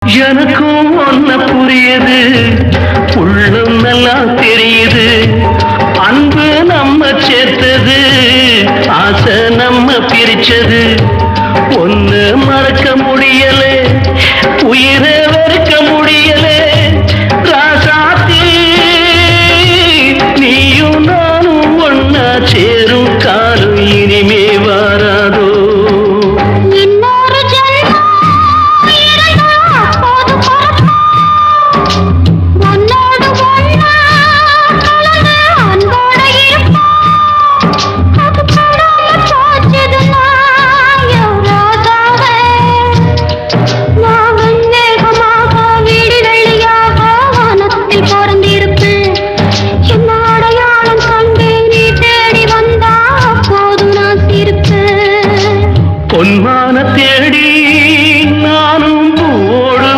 எனக்கும் ஒன்ன புரியுது, உள்ளம் நல்லா தெரியுது. அன்பு நம்ம சேர்த்தது, ஆசை நம்ம பிரிச்சது. ஒண்ணு மறக்க முடியல, உயிர